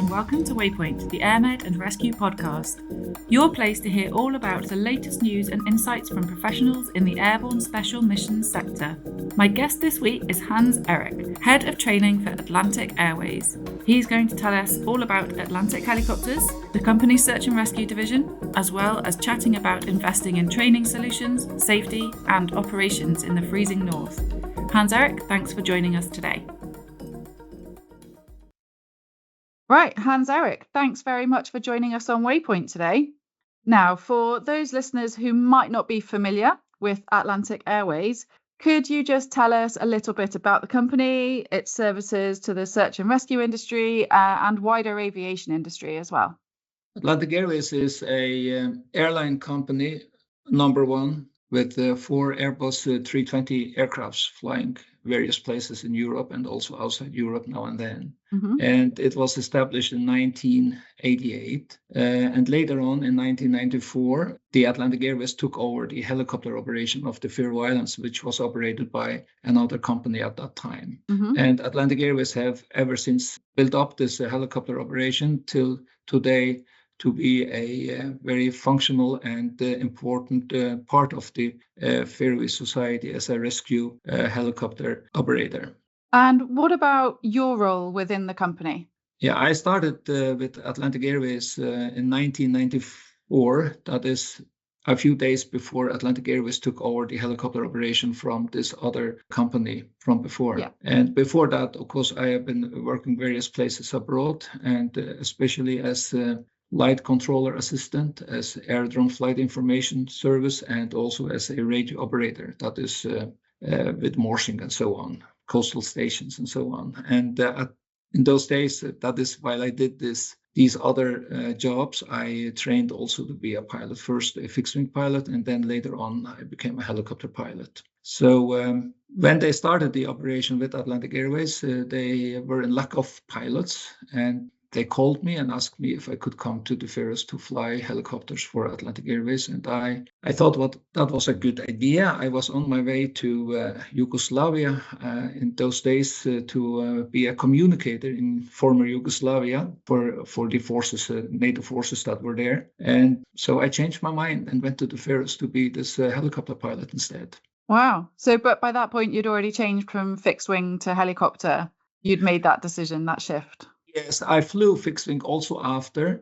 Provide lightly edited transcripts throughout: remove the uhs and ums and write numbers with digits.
and welcome to Waypoint, the AirMed&Rescue podcast, your place to hear all about the latest news and insights from professionals in the airborne special missions sector. My guest this week is Hans Erik, Head of Training for Atlantic Airways. He's going to tell us all about Atlantic helicopters, the company's search and rescue division, as well as chatting about investing in training solutions, safety, and operations in the freezing north. Hans Erik, thanks for joining us today. Right, Hans Erik, thanks very much for joining us on Waypoint today. Now, for those listeners who might not be familiar with Atlantic Airways, could you just tell us a little bit about the company, its services to the search and rescue industry, and wider aviation industry as well? Atlantic Airways is a airline company, number one, with 4 Airbus 320 aircrafts flying various places in Europe and also outside Europe now and then. And it was established in 1988. And later on in 1994, the Atlantic Airways took over the helicopter operation of the Faroe Islands, which was operated by another company at that time. And Atlantic Airways have ever since built up this helicopter operation till today to be a very functional and important part of the Faroe society as a rescue helicopter operator. And what about your role within the company? Yeah, I started with Atlantic Airways in 1994. That is a few days before Atlantic Airways took over the helicopter operation from this other company from before. Yeah. And before that, of course, I have been working various places abroad, and especially as light controller assistant, as airdrome flight information service, and also as a radio operator, that is with mooring and so on, coastal stations and so on. And in those days, that is while I did these other jobs, I trained also to be a pilot, first a fixed-wing pilot, and then later on I became a helicopter pilot. So when they started the operation with Atlantic Airways, they were in lack of pilots, and they called me and asked me if I could come to the Faroes to fly helicopters for Atlantic Airways. And I thought that was a good idea. I was on my way to Yugoslavia in those days to be a communicator in former Yugoslavia for the forces, NATO forces that were there. And so I changed my mind and went to the Faroes to be this helicopter pilot instead. Wow. So, but by that point, you'd already changed from fixed wing to helicopter. You'd made that decision, that shift. Yes, I flew fixed wing also after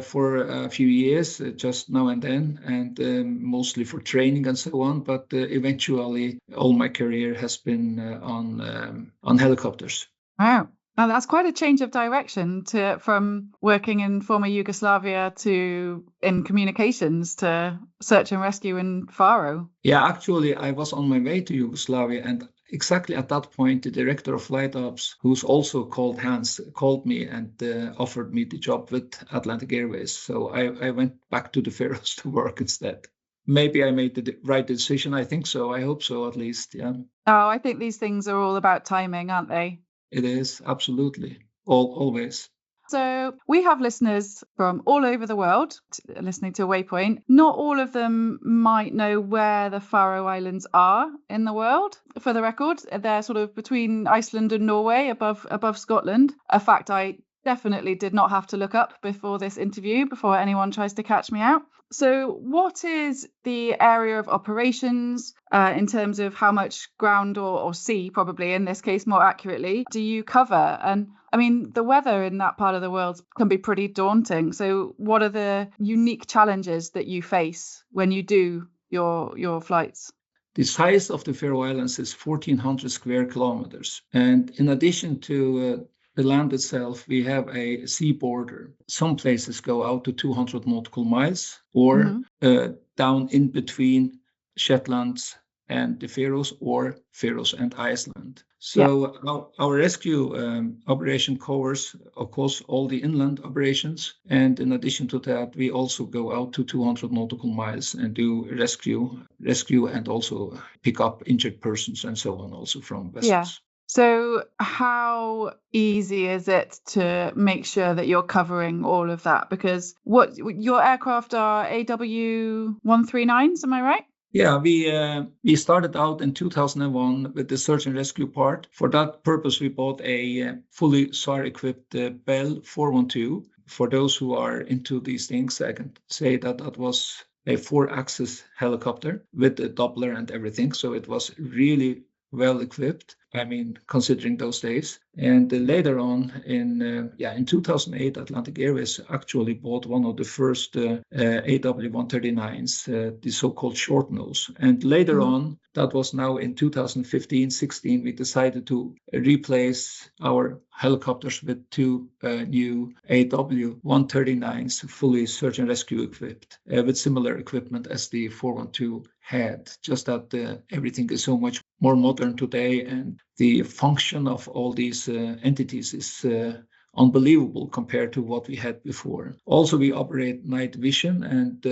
for a few years, just now and then, and mostly for training and so on. But eventually, all my career has been on helicopters. Wow. Now, that's quite a change of direction from working in former Yugoslavia to in communications to search and rescue in Faroe. Yeah, actually, I was on my way to Yugoslavia, and exactly at that point, the director of flight ops, who's also called Hans, called me and offered me the job with Atlantic Airways. So I went back to the Faroes to work instead. Maybe I made the right decision. I think so. I hope so, at least. Yeah. Oh, I think these things are all about timing, aren't they? It is, absolutely. Always. So we have listeners from all over the world listening to Waypoint. Not all of them might know where the Faroe Islands are in the world. For the record, they're sort of between Iceland and Norway, above Scotland. A fact I definitely did not have to look up before this interview, before anyone tries to catch me out. So what is the area of operations in terms of how much ground or sea, probably in this case more accurately, do you cover? And I mean, the weather in that part of the world can be pretty daunting. So what are the unique challenges that you face when you do your flights? The size of the Faroe Islands is 1,400 square kilometers. And in addition to the land itself, we have a sea border. Some places go out to 200 nautical miles or down in between Shetlands and the Faroes, or Faroes and Iceland. So our rescue operation covers, of course, all the inland operations. And in addition to that, we also go out to 200 nautical miles and do rescue and also pick up injured persons and so on, also from vessels. Yeah. So how easy is it to make sure that you're covering all of that? Because what your aircraft are AW139s, am I right? Yeah, we started out in 2001 with the search and rescue part. For that purpose, we bought a fully SAR-equipped Bell 412. For those who are into these things, I can say that that was a 4-axis helicopter with a Doppler and everything. So it was really well equipped. I mean, considering those days. And later on, in 2008, Atlantic Airways actually bought one of the first AW139s, the so-called short nose. And later on, that was now in 2015-16, we decided to replace our helicopters with 2 new AW139s, fully search and rescue equipped, with similar equipment as the 412 had, just that everything is so much more modern today, and the function of all these entities is unbelievable compared to what we had before. Also, we operate night vision, and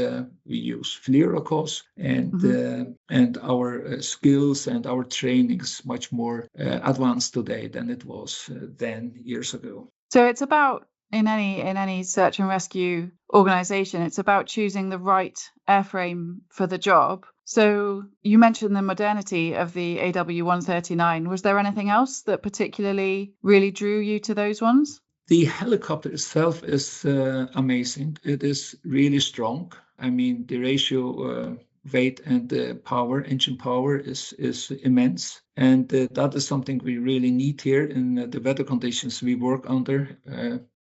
we use FLIR, of course, and our skills and our training is much more advanced today than it was then years ago. So it's about, in any search and rescue organization, it's about choosing the right airframe for the job. So you mentioned the modernity of the AW139. Was there anything else that particularly really drew you to those ones? The helicopter itself is amazing. It is really strong. I mean, the ratio weight and power, engine power is immense. And that is something we really need here in the weather conditions we work under,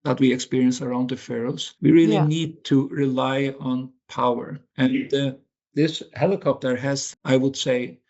that we experience around the Faroes. We really need to rely on power. And this helicopter has, I would say,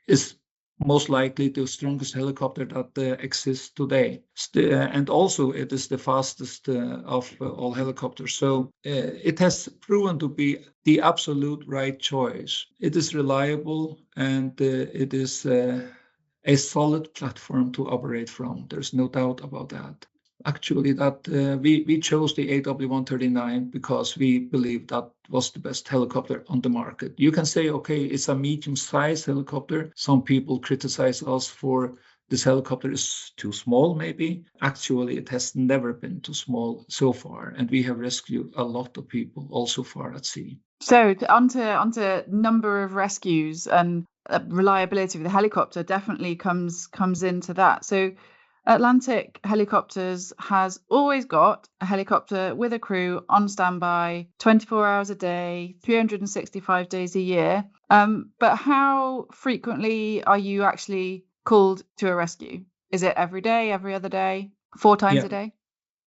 is most likely the strongest helicopter that exists today. And also it is the fastest of all helicopters. So it has proven to be the absolute right choice. It is reliable, and it is a solid platform to operate from. There's no doubt about that. Actually, that we chose the AW139 because we believe that was the best helicopter on the market. You can say, okay, it's a medium-sized helicopter. Some people criticize us for this helicopter is too small, maybe. Actually, it has never been too small so far, and we have rescued a lot of people also far at sea. So onto number of rescues and reliability of the helicopter definitely comes into that. So Atlantic Helicopters has always got a helicopter with a crew on standby 24 hours a day, 365 days a year. But how frequently are you actually called to a rescue? Is it every day, every other day, 4 times a day?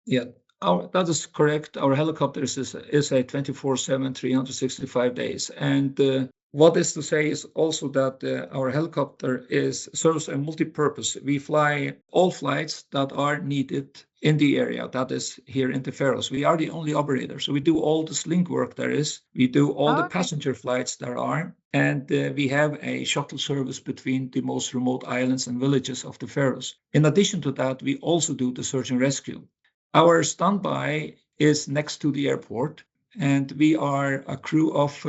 Yeah. That is correct. Our helicopter is a 24/7, 365 days. And what is to say is also that our helicopter serves a multi-purpose. We fly all flights that are needed in the area, that is here in the Faroes. We are the only operator, so we do all the link work there is. We do all the passenger flights there are, and we have a shuttle service between the most remote islands and villages of the Faroes. In addition to that, we also do the search and rescue. Our standby is next to the airport, and we are a crew of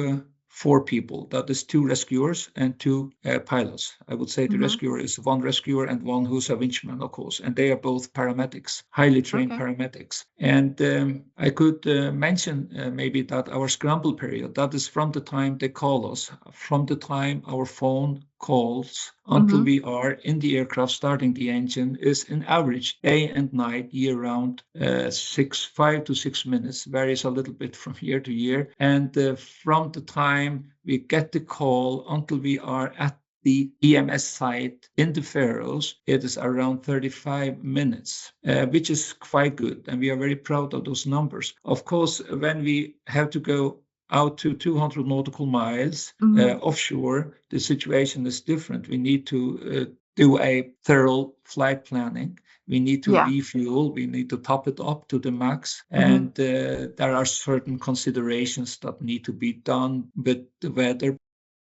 4 people. That is 2 rescuers and 2 pilots. I would say the rescuer is 1 rescuer and 1 who's a winchman, of course, and they are both paramedics, highly trained paramedics. And I could mention maybe that our scramble period, that is from the time they call us, from the time our phone calls until we are in the aircraft starting the engine, is in average day and night year round 5 to 6 minutes, varies a little bit from year to year. And from the time we get the call until we are at the EMS site in the Faroes, it is around 35 minutes, which is quite good. And we are very proud of those numbers. Of course, when we have to go out to 200 nautical miles offshore, the situation is different. We need to do a thorough flight planning. We need to refuel. We need to top it up to the max. And there are certain considerations that need to be done with the weather.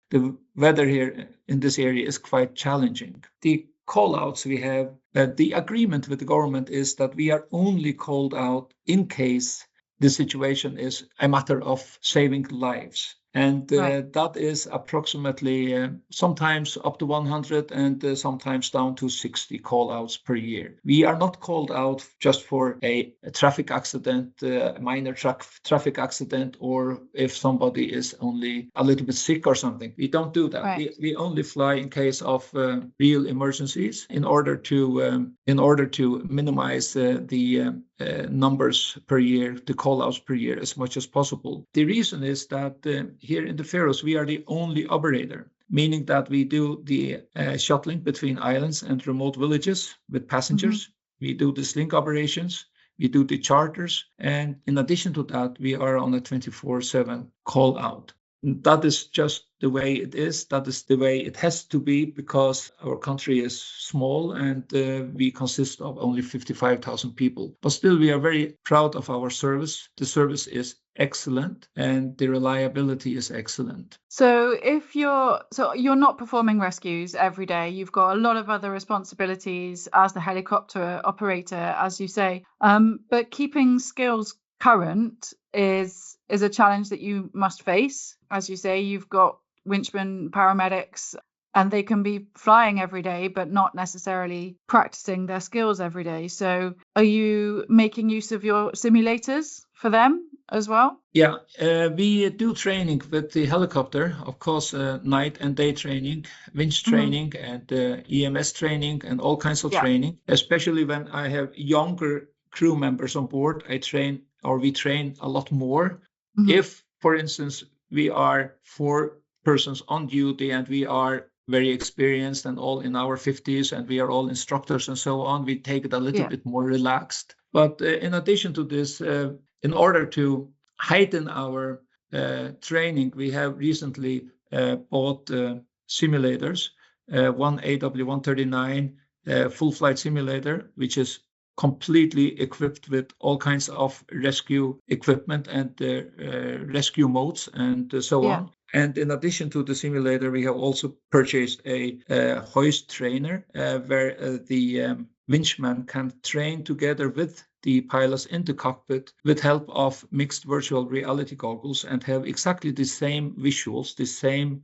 The weather here in this area is quite challenging. The call-outs we have, the agreement with the government is that we are only called out in case the situation is a matter of saving lives. And that is approximately sometimes up to 100 and sometimes down to 60 call-outs per year. We are not called out just for a traffic accident, a minor traffic accident, or if somebody is only a little bit sick or something. We don't do that. Right. We only fly in case of real emergencies in order to minimize the numbers per year, the call-outs per year as much as possible. The reason is that here in the Faroes, we are the only operator, meaning that we do the shuttling between islands and remote villages with passengers. We do the slink operations. We do the charters. And in addition to that, we are on a 24/7 call-out. That is just the way it is. That is the way it has to be because our country is small and we consist of only 55,000 people. But still, we are very proud of our service. The service is excellent and the reliability is excellent. So you're not performing rescues every day. You've got a lot of other responsibilities as the helicopter operator, as you say. But keeping skills current is a challenge that you must face. As you say, you've got winchmen, paramedics, and they can be flying every day, but not necessarily practicing their skills every day. So are you making use of your simulators for them as well? Yeah, we do training with the helicopter, of course, night and day training, winch training and EMS training and all kinds of training, especially when I have younger crew members on board. We train a lot more. If, for instance, we are 4 persons on duty and we are very experienced and all in our 50s and we are all instructors and so on, we take it a little bit more relaxed. But in addition to this, in order to heighten our training, we have recently bought simulators, one AW139 full flight simulator, which is completely equipped with all kinds of rescue equipment and rescue modes and so on. And in addition to the simulator, we have also purchased a hoist trainer where the winchman can train together with the pilots in the cockpit with help of mixed virtual reality goggles and have exactly the same visuals, the same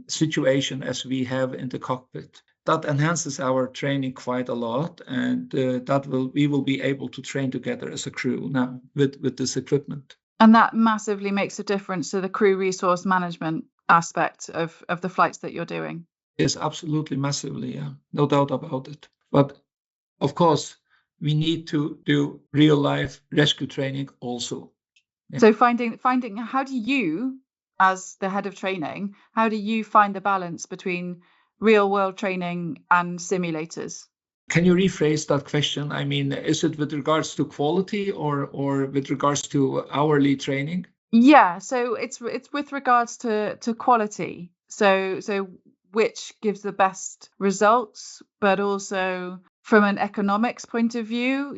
situation as we have in the cockpit. That enhances our training quite a lot, and we will be able to train together as a crew now with this equipment. And that massively makes a difference to the crew resource management aspect of the flights that you're doing. Yes, absolutely, massively, yeah, no doubt about it. But of course, we need to do real life rescue training also. Yeah. So finding how do you, as the head of training, how do you find the balance between real world training and simulators? Can you rephrase that question? I mean, is it with regards to quality or with regards to hourly training? Yeah, so it's with regards to quality. So which gives the best results, but also from an economics point of view,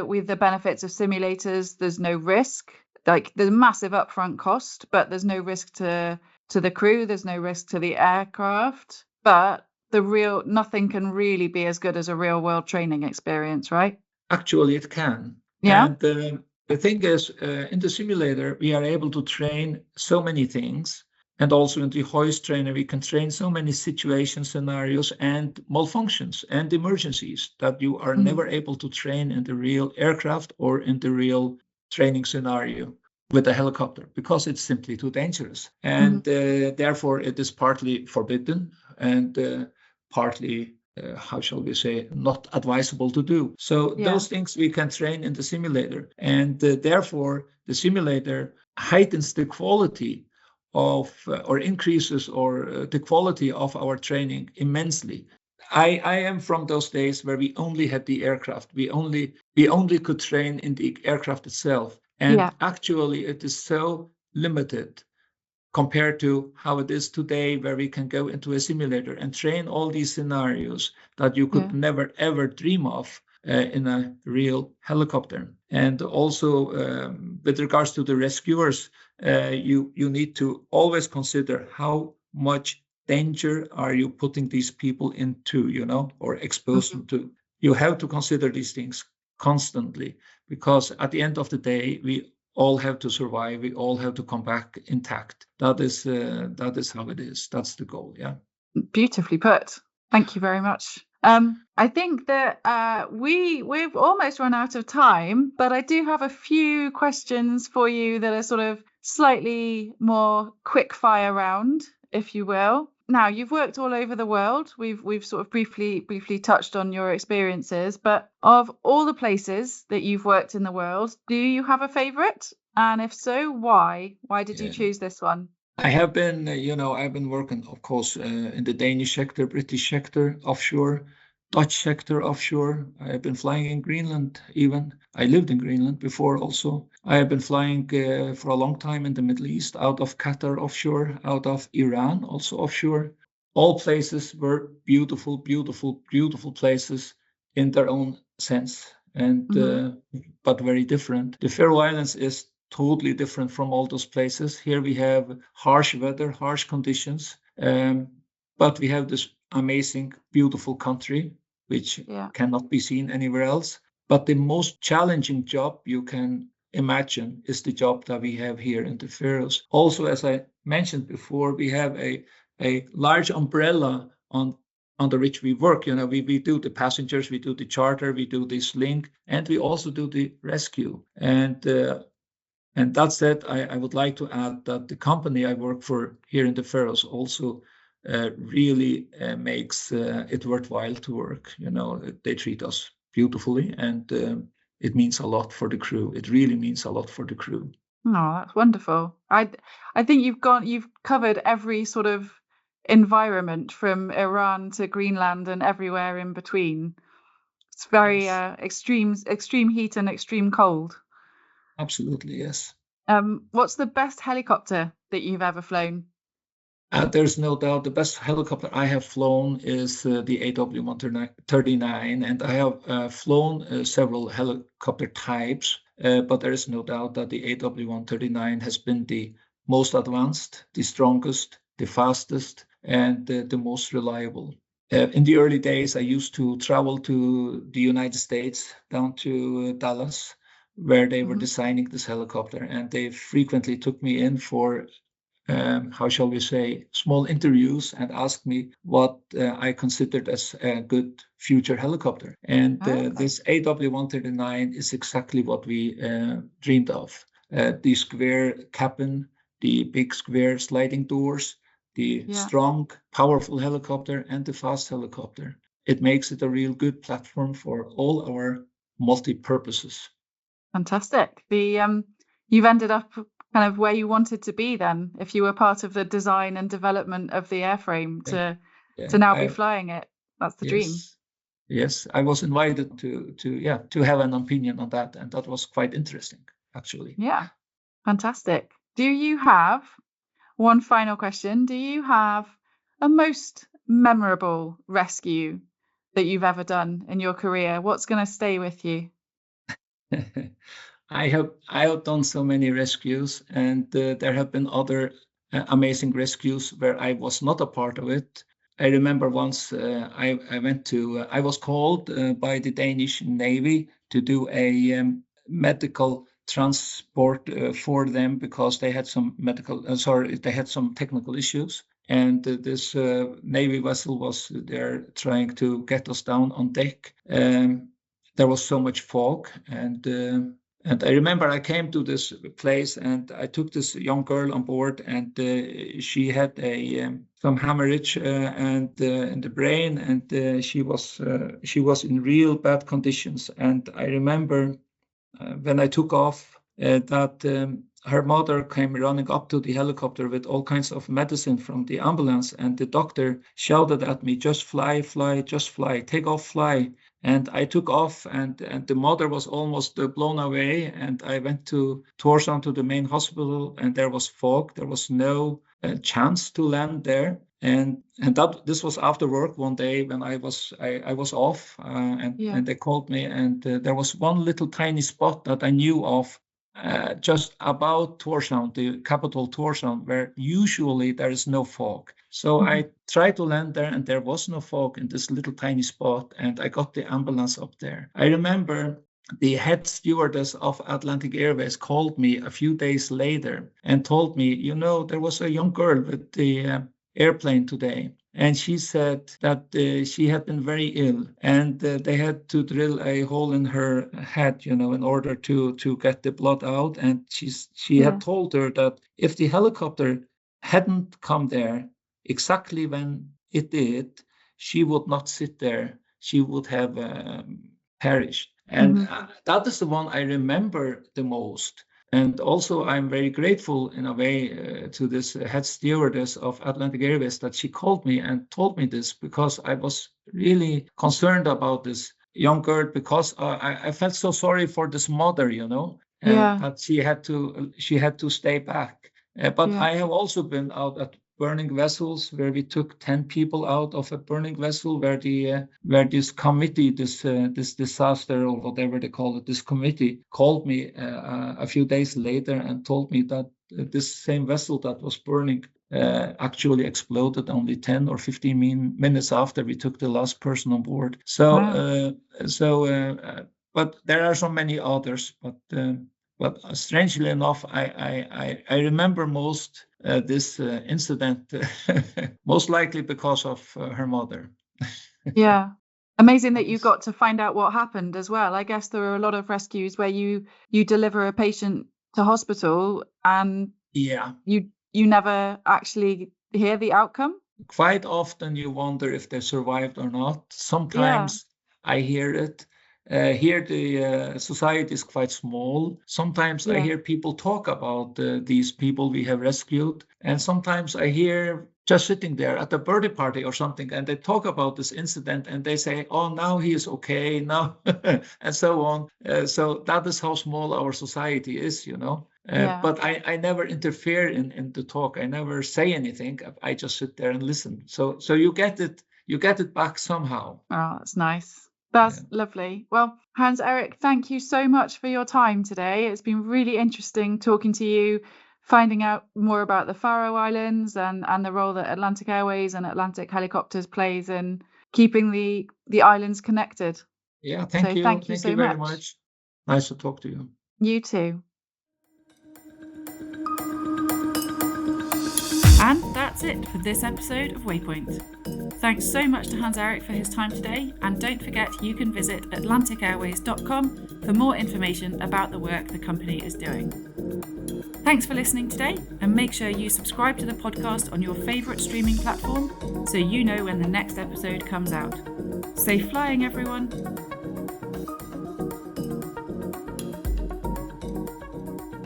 with the benefits of simulators, there's no risk. Like there's massive upfront cost, but there's no risk to the crew, there's no risk to the aircraft. But nothing can really be as good as a real world training experience, right? Actually, it can. Yeah. And the thing is, in the simulator, we are able to train so many things. And also in the hoist trainer, we can train so many situations, scenarios, and malfunctions and emergencies that you are never able to train in the real aircraft or in the real training scenario with a helicopter, because it's simply too dangerous. And therefore, it is partly forbidden and partly, how shall we say, not advisable to do. So those things we can train in the simulator. And therefore, the simulator heightens the quality of or increases or the quality of our training immensely. I am from those days where we only had the aircraft. We only could train in the aircraft itself. And actually it is so limited compared to how it is today, where we can go into a simulator and train all these scenarios that you could never, ever dream of in a real helicopter. And also with regards to the rescuers, you need to always consider how much danger are you putting these people into, or expose them to. You have to consider these things constantly, because at the end of the day, we all have to survive. We all have to come back intact. That is how it is. That's the goal. Yeah. Beautifully put. Thank you very much. I think that we've almost run out of time, but I do have a few questions for you that are sort of slightly more quick fire round, if you will. Now, you've worked all over the world. We've sort of briefly touched on your experiences, but of all the places that you've worked in the world, do you have a favorite? And if so, why? Why did you choose this one? I have been, I've been working, of course, in the Danish sector, British sector, offshore, Dutch sector, offshore. I have been flying in Greenland even. I lived in Greenland before also. I have been flying for a long time in the Middle East, out of Qatar offshore, out of Iran also offshore. All places were beautiful, beautiful, beautiful places in their own sense, and but very different. The Faroe Islands is totally different from all those places. Here we have harsh weather, harsh conditions, but we have this amazing, beautiful country, which cannot be seen anywhere else. But the most challenging job you can imagine is the job that we have here in the Faroes. Also, as I mentioned before, we have a large umbrella under which we work. We do the passengers, we do the charter, we do this link, and we also do the rescue. And that said, I would like to add that the company I work for here in the Faroes also really makes it worthwhile to work. They treat us beautifully, and it means a lot for the crew. It really means a lot for the crew. Oh, that's wonderful. I think you've covered every sort of environment from Iran to Greenland and everywhere in between. It's very extreme heat and extreme cold. Absolutely, yes. What's the best helicopter that you've ever flown? There's no doubt the best helicopter I have flown is the AW139, and I have flown several helicopter types, but there is no doubt that the AW139 has been the most advanced, the strongest, the fastest, and the most reliable. In the early days, I used to travel to the United States, down to Dallas, where they were designing this helicopter, and they frequently took me in for how shall we say, small interviews and asked me what I considered as a good future helicopter. And this AW139 is exactly what we dreamed of. The square cabin, the big square sliding doors, the strong, powerful helicopter, and the fast helicopter. It makes it a real good platform for all our multi-purposes. Fantastic. You've ended up kind of where you wanted to be then, if you were part of the design and development of the airframe to now be flying it. That's the dream. Yes, I was invited to have an opinion on that, and that was quite interesting, actually. Yeah, fantastic. Do you have one final question? Do you have a most memorable rescue that you've ever done in your career? What's going to stay with you? I have done so many rescues, and there have been other amazing rescues where I was not a part of it. I remember once I was called by the Danish Navy to do a medical transport for them because they had some they had some technical issues, and this Navy vessel was there trying to get us down on deck. There was so much fog, and I remember I came to this place and I took this young girl on board, and she had some hemorrhage in the brain, and she was in real bad conditions. And I remember when I took off that her mother came running up to the helicopter with all kinds of medicine from the ambulance, and the doctor shouted at me, "Just fly, fly, just fly, take off, fly." And I took off, and the mother was almost blown away. And I went to Tórshavn, to the main hospital, and there was fog. There was no chance to land there. And this was after work one day when I was off, and they called me, and there was one little tiny spot that I knew of. Just about Tórshavn, the capital Tórshavn, where usually there is no fog. So I tried to land there, and there was no fog in this little tiny spot, and I got the ambulance up there. I remember the head stewardess of Atlantic Airways called me a few days later and told me, there was a young girl with the airplane today. And she said that she had been very ill, and they had to drill a hole in her head, in order to get the blood out. And she had told her that if the helicopter hadn't come there exactly when it did, she would not sit there. She would have perished. And that is the one I remember the most. And also, I'm very grateful in a way to this head stewardess of Atlantic Airways that she called me and told me this, because I was really concerned about this young girl, because I felt so sorry for this mother, that she had to stay back. But I have also been out at burning vessels where we took 10 people out of a burning vessel, where this committee, this disaster or whatever they call it, this committee called me a few days later and told me that this same vessel that was burning actually exploded only 10 or 15 minutes after we took the last person on board. But there are so many others. But strangely enough, I remember most this incident, most likely because of her mother. Yeah. Amazing that you got to find out what happened as well. I guess there are a lot of rescues where you deliver a patient to hospital and you never actually hear the outcome. Quite often you wonder if they survived or not. Sometimes I hear it. Here the society is quite small. Sometimes I hear people talk about these people we have rescued. And sometimes I hear just sitting there at a birthday party or something, and they talk about this incident and they say, oh, now he is okay, now, and so on. So that is how small our society is, But I never interfere in the talk. I never say anything. I just sit there and listen. So you get it back somehow. Oh, that's nice. That's lovely. Well, Hans Erik, thank you so much for your time today. It's been really interesting talking to you, finding out more about the Faroe Islands and the role that Atlantic Airways and Atlantic Helicopters plays in keeping the islands connected. Yeah, thank you. Thank you so very much. Nice to talk to you. You too. And that's it for this episode of Waypoint. Thanks so much to Hans Erik for his time today, and don't forget you can visit atlanticairways.com for more information about the work the company is doing. Thanks for listening today, and make sure you subscribe to the podcast on your favourite streaming platform so you know when the next episode comes out. Safe flying, everyone!